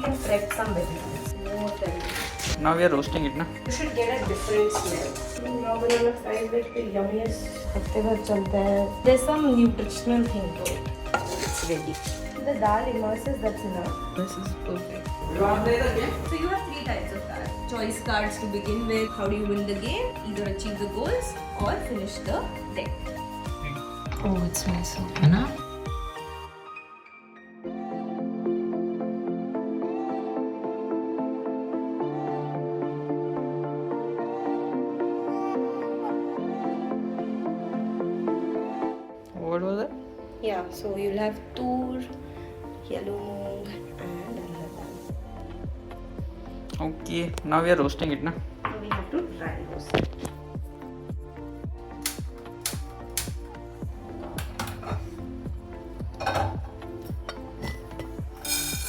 can prep some vegetables. More than Now we are roasting it, na? you should get a different smell. Raw banana fried like the yummiest. हफ्ते भर चलता है. There's some nutritional thing to it. It's ready. The dal immerses. That's enough. This is perfect. So you have 3 types of cards. Choice cards to begin with. How do you win the game? Either achieve the goals or finish the deck. Oh, it smells so good. Na? What was it? Yeah, so you'll have tur, yellow moong, and another dal. Okay, now we are roasting it, na? So we have to dry roast it.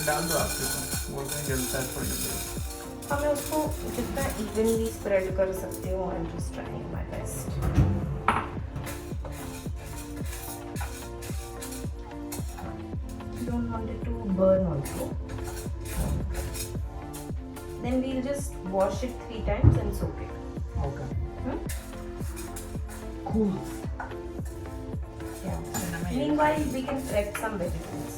डाल दो आप इसको, बोल रहे हैं जलता है थोड़ी देर. हमें उसको जितना इवनली स्प्रेड कर सकते हो. I'm just trying my best. Don't want it to burn also. Then we'll just wash it 3 times and soak it. Okay. Cool. Yeah. Meanwhile, we can prep some vegetables.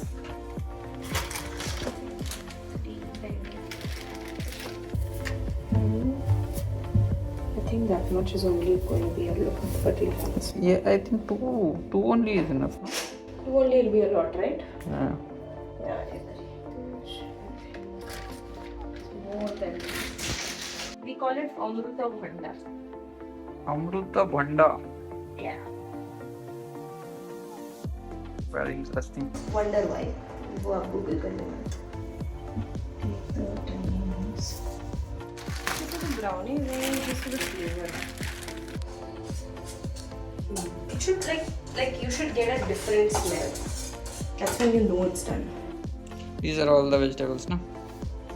I think that much is only going to be a lot, but we'll have this. Yeah, I think two only is enough, no? Only will be a lot, right? Yeah. Yeah, I agree. It's more than. We call it Amruta Bhanda. Amruta Bhanda. Yeah. Very interesting. Wonder why? वो आप Google कर लेना. Take the onions. This is a brownie way just for the flavor. It should like you should get a different smell. That's when you know it's done. These are all the vegetables, na?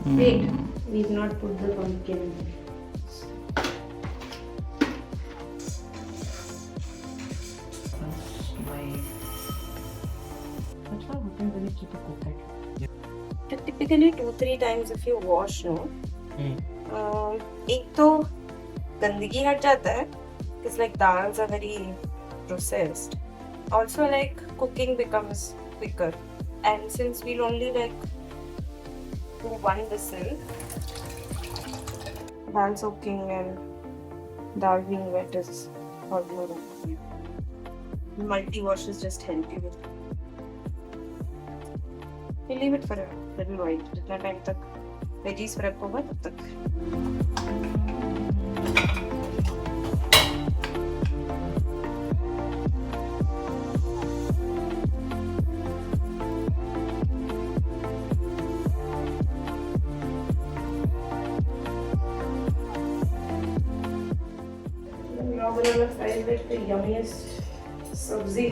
Wait, we've not put the pumpkin. That's what happens when you keep it cooked. Typically 2-3 times if you wash, no. एक तो गंदगी हट जाता है. Because like dals are very processed. Also like cooking becomes quicker. And since we'll only like do 1 whistle, dal soaking and dal being wet is all more. Multi washes just help you with. We leave it for a little while. जितना time तक veggies prep होगा तब तक. Raw banana fried like the yummiest sabzi.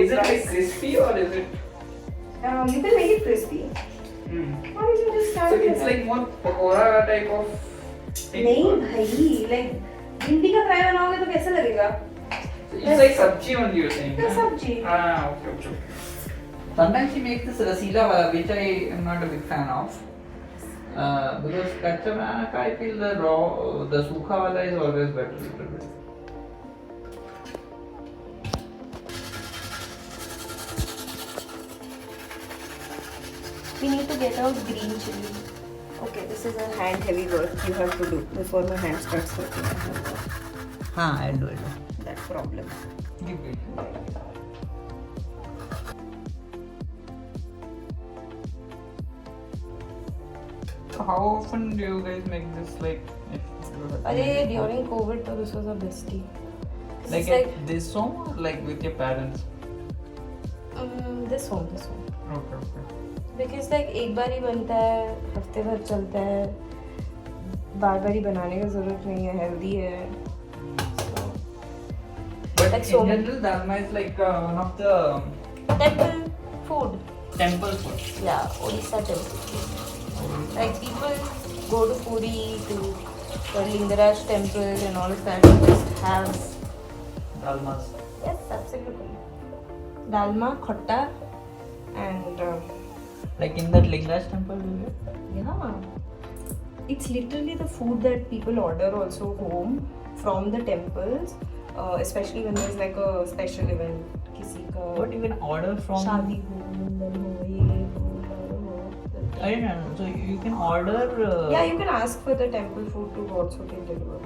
Is it like crispy or is it? You can make it crispy. Or you can just start So it's like more pakora type of thing? नहीं भाई, like भिंडी का fry बनाओगे तो कैसा लगेगा? It's like sabji only you're saying? It's na? sabji. Ah, okay. Sometimes she makes this rasila wala, which I am not a big fan of. Because kacha banana ka I feel the sukha wala is always better a little bit. We need to get out green chili. Okay, this is a hand heavy work you have to do before my hand starts hurting. हाँ, I'll do it. That problem. Give it. So how often do you guys make this, like, if you have अरे during COVID तो this was a bestie. like at this home or like with your parents? This home. Okay. Because like एक बार ही बनता है, हफ्ते भर चलता है, बार ही बनाने की जरूरत नहीं है, healthy है. But Like in so general, dalma is like one of the temple food. temple food. Yeah, Odisha temple. Like people go to Puri to Lingaraj temple and all of that and just have. Dalmas. Yes, absolutely. Dalma, khotta, and Like in that Lingaraj temple, do you get? Yeah. It's literally the food that people order also home from the temples, especially when there's like a special event. किसी का What you can order from? शादी हो, मुंडन हो, ये हो. I don't know. So you can order. Yeah, you can ask for the temple food to also get delivered.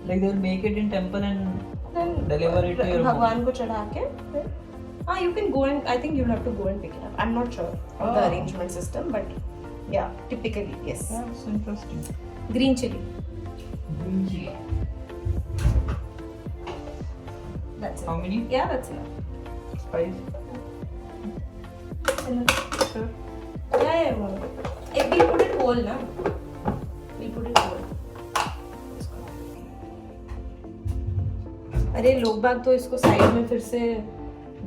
Like they'll make it in temple and Then deliver it to your home. भगवान को चढ़ा के फिर you can go and I think you'll have to go and pick it up. I'm not sure of the Oh. arrangement system, but yeah, typically yes. That's interesting. Green chili. Green chili. That's it. How many? Yeah, that's enough. Spice. Enough. Sure. Yeah. If we put it whole, na. We put it whole. अरे लोग बाग तो इसको side में फिर से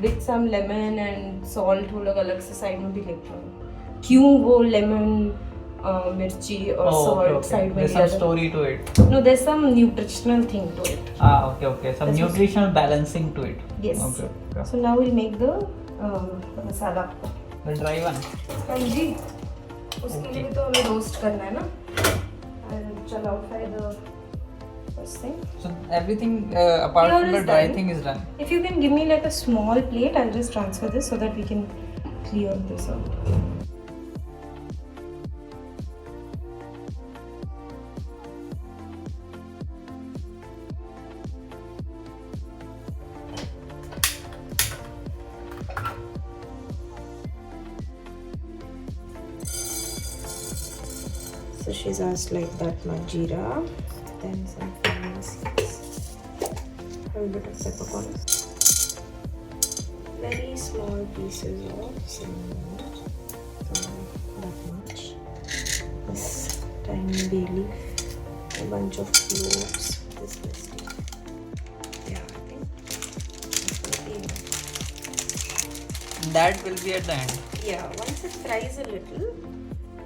with some lemon and salt वो लोग अलग से साइड में भी लेते हैं. क्यों वो लेमन मिर्ची और सॉल्ट साइड में There's some story to it. No, there's some nutritional thing to it. Okay. Some nutritional balancing to it. Yes. Okay. So now we'll make the masala. The dry one. हाँ जी. उसके लिए भी तो हमें roast करना है ना. I'll chalaufy the first thing. So everything apart Here from the is dry done. thing is done. If you can give me like a small plate, I'll just transfer this so that we can clear this out. So she's asked like that much jeera, then some cumin seeds, a little bit of peppercorns, very small pieces of cinnamon, so that much. This tiny bay leaf, a bunch of cloves, this basically. Yeah, I think that will be enough. That will be at the end. Yeah, once it fries a little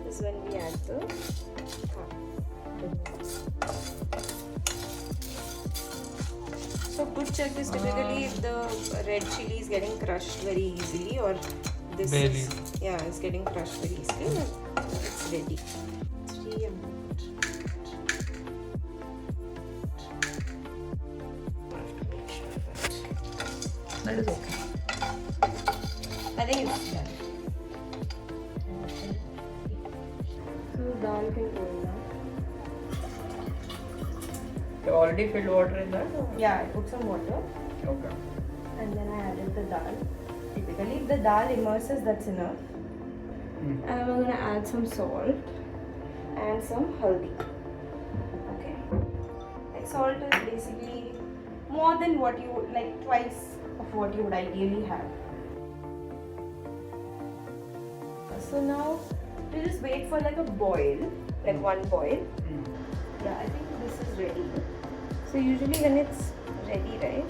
is when we add the So good check is typically if the red chili is getting crushed very easily or this Bay is, leaf. yeah, it's getting crushed very easily, then it's ready. 3 amount. I have to make sure That is okay. I think it's done. So dal can go in now. You already filled water in that? Yeah, I put some water Okay. and then I added the dal. Typically, if the dal immerses, that's enough. And I'm gonna add some salt and some haldi. Okay. Like salt is basically more than what you would, like twice of what you would ideally have. So now we just wait for like a boil, like one boil. Yeah, I think this is ready. So usually when it's ready, right?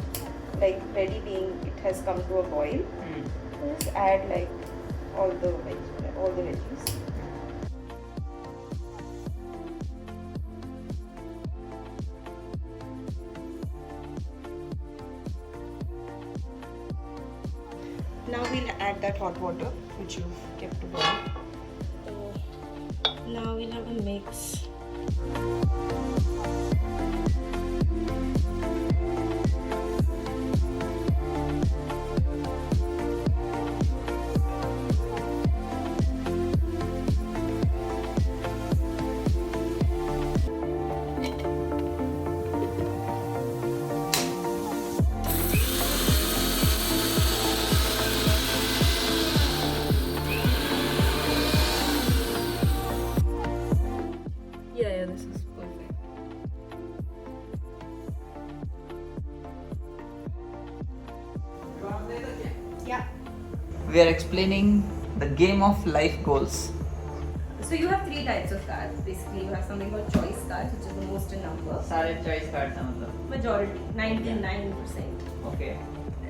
Like ready being it has come to a boil, you just add like all the veggies. Now we'll add that hot water which you've kept to boil. So now we'll have a mix. Yeah, this is perfect. Yeah. We are explaining the game of life goals. So you have 3 types of cards. Basically, you have something called choice cards, which is the most in number. सारे choice cards हैं मतलब. Majority, 99%. Okay.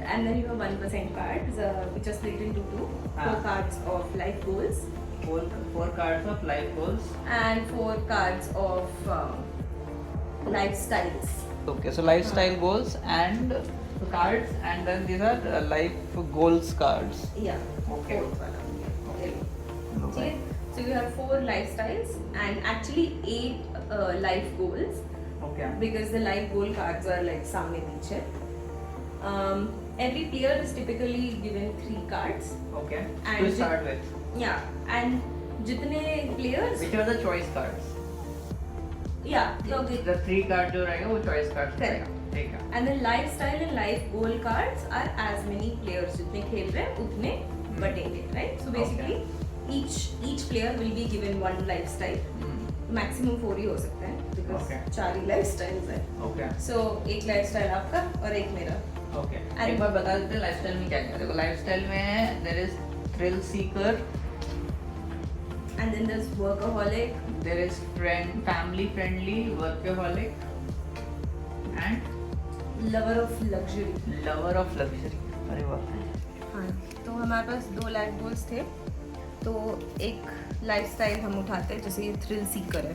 And then you have 1% cards, which are split into 2. 4 cards of life goals. Four cards of life goals. And 4 cards of lifestyles. Okay, so lifestyle goals and So cards, and then these are life goals cards. Yeah. Okay. Fourth वाला. Okay. ठीक है? So you have 4 lifestyles and actually 8 life goals Okay. because the life goal cards are like सामने पीछे. Every player is typically given 3 cards. Okay. And To start with, Yeah, and जितने players. which are the choice cards? Yeah. Okay. The 3 cards जो रहेगा वो choice cards Correct. रहेगा. ठीक है. And the lifestyle and life goal cards are as many players जितने खेल रहे हैं उतने बटेंगे, right? So basically each player will be given one lifestyle. Maximum 4 ही हो सकते हैं because Okay. 4 ही lifestyles हैं. Okay. So एक lifestyle आपका और एक मेरा. Okay. And- एक बार बता देते हैं लाइफस्टाइल में क्या क्या है. देखो लाइफस्टाइल में there is thrill seeker, And then there's workaholic, there is family friendly, workaholic, and lover of luxury. lover of luxury. अरे वाह. हाँ, तो हमारे पास 2 लाइफ गोल्स थे. तो एक लाइफस्टाइल हम उठाते हैं जैसे ये थ्रिल सीकर है.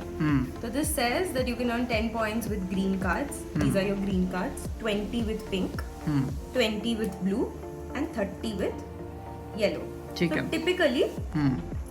So this says that you can earn 10 points with green cards. These are your green cards. 20 with pink, 20 with blue, and 30 with yellow. ठीक So है. typically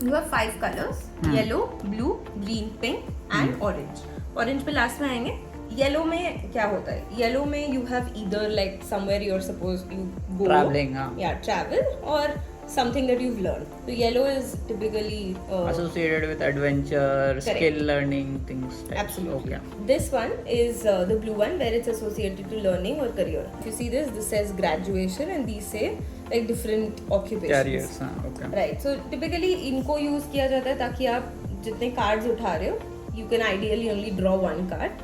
you have 5 colors: yellow, blue, green, pink, and orange. Orange पे last में आएंगे. Yellow में क्या होता है? Yellow में you have either like somewhere you're supposed you go. Traveling, हाँ. Yeah, travel or something that you've learned. So yellow is typically Associated with adventure, skill learning things. Types. absolutely. Okay. This one is the blue one where it's associated to learning or career. If you see this says graduation and these say like different occupations. Careers, हाँ. Okay. Right. So typically इनको use किया जाता है ताकि आप जितने cards उठा रहे हो, you can ideally only draw one card.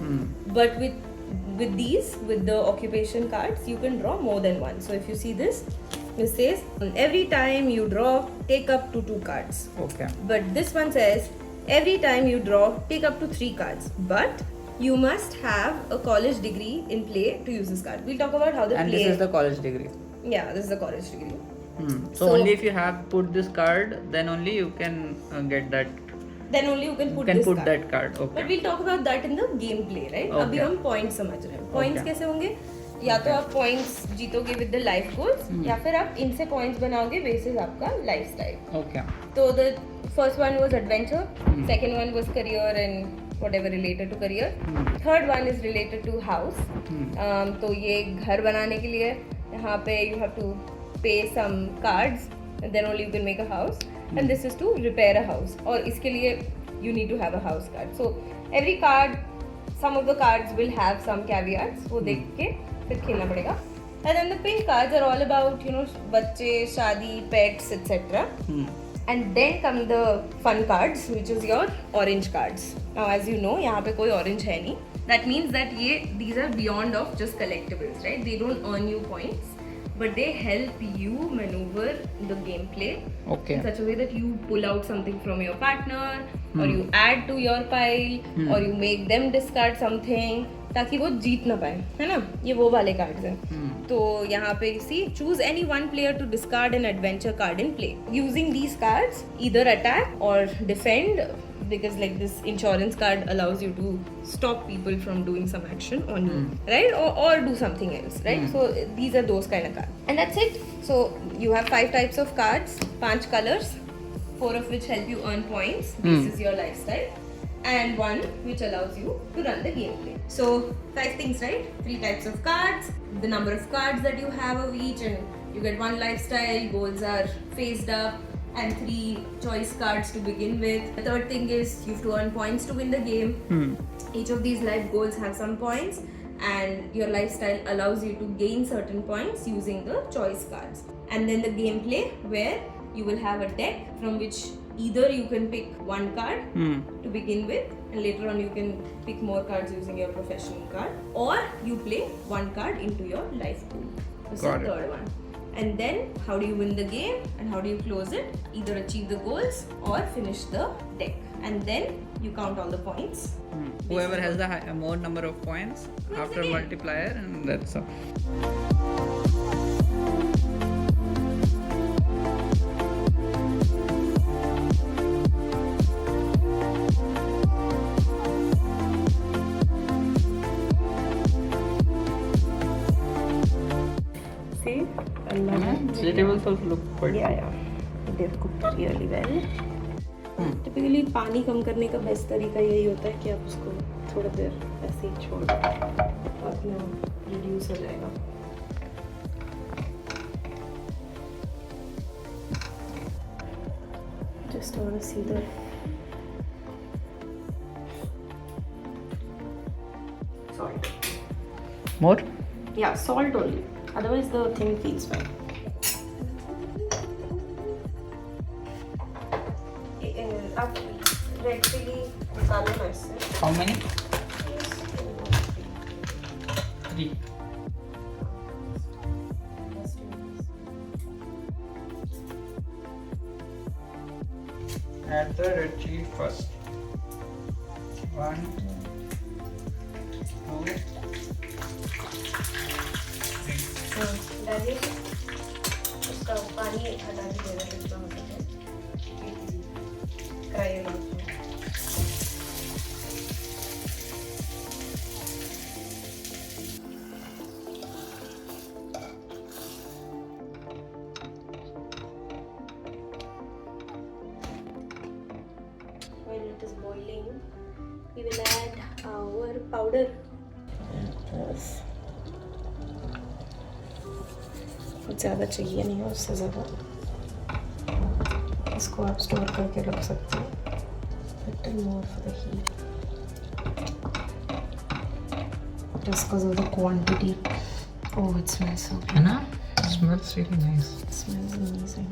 But with these, with the occupation cards, you can draw more than one. So if you see this, it says every time you draw, take up to 2 cards. Okay. But this one says every time you draw, take up to 3 cards. But you must have a college degree in play to use this card. We'll talk about how the And play. this is the college degree. Yeah, this is the college degree. So only if you have put this card, then only you can get that. Then only you can put Can this put card. that card. But Okay. we'll talk about that in the gameplay, right? Okay. अभी हम points समझ रहे हैं. Points Okay. कैसे होंगे? या तो आप points जीतोगे with the life goals, या फिर आप इनसे points बनाओगे basis आपका lifestyle. Okay. So the first one was adventure, second one was career and whatever related to career. Third one is related to house. तो ये घर बनाने के लिए यहाँ पे you have to pay some cards and then only you can make a house. And this is to repair a house. और इसके लिए you need to have a house card. So every card, some of the cards will have some caveats. वो देख के फिर खेलना पड़ेगा. And then the pink cards are all about बच्चे, शादी, pets, etc. And then come the fun cards, which is your orange cards. Now as you know, यहाँ पे कोई orange है नहीं. That means that these are beyond of just collectibles, right? They don't earn you points, but they help you maneuver the gameplay Okay. in such a way that you pull out something from your partner, or you add to your pile, or you make them discard something, ताकि वो जीत ना पाए, है ना? ये वो वाले cards हैं. तो यहाँ पे see, choose any one player to discard an adventure card in play. Using these cards, either attack or defend, because like this insurance card allows you to stop people from doing some action on you, right? Or do something else, right? So these are those kind of cards. And that's it. So you have 5 types of cards, 5 colors, 4 of which help you earn points. This is your lifestyle. And 1 which allows you to run the gameplay. So 5 things, right? 3 types of cards, the number of cards that you have of each, and you get 1 lifestyle, goals are phased up, and 3 choice cards to begin with. The third thing is you have to earn points to win the game. Each of these life goals have some points, and your lifestyle allows you to gain certain points using the choice cards. And then the gameplay, where you will have a deck from which either you can pick 1 card to begin with, and later on you can pick more cards using your professional card, or you play 1 card into your life pool. This is the Got it. third one. And then how do you win the game and how do you close it? Either achieve the goals or finish the deck. And then you count all the points. Whoever has the more number of points Wins after the game. multiplier, and that's all. Vegetables also look quite yeah. They're cooked really well. Typically पानी कम करने का best तरीका यही होता है कि आप उसको थोड़ा देर ऐसे ही छोड़ दें, तो अपना रिड्यूस हो जाएगा. Just want to see the salt. more. Yeah, salt only. Otherwise the thing feels fine. आप रेड चिली निकालो ना इससे. How many? 3. Add the red chili first. 1, 2, 3. डालिए, उसका पानी हटा दीजिएगा जितना हो सके. फ्राई हो. When it is boiling, we will add our powder. कुछ ज़्यादा चाहिए नहीं है, उससे ज़्यादा इसको आप स्टोर करके रख सकते हैं. Little more for the heat. Just because of the quantity. Oh, it smells so good. है ना? Smells really nice. It smells amazing.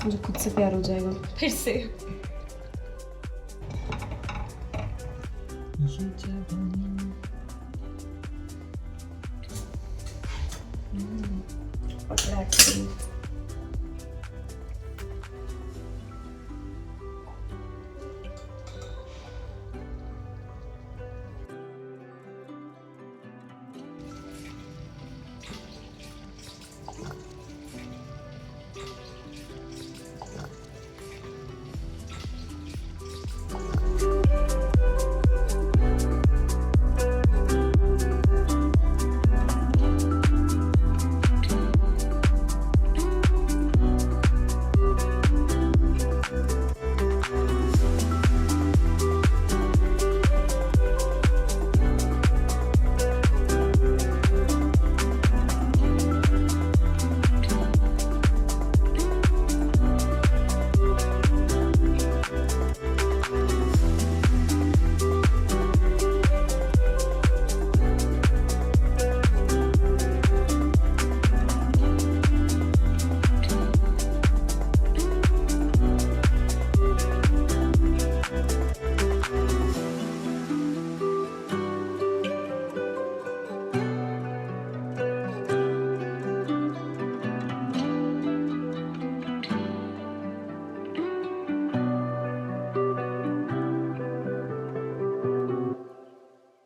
मुझे खुद से प्यार हो जाएगा फिर से. और add करेंगे.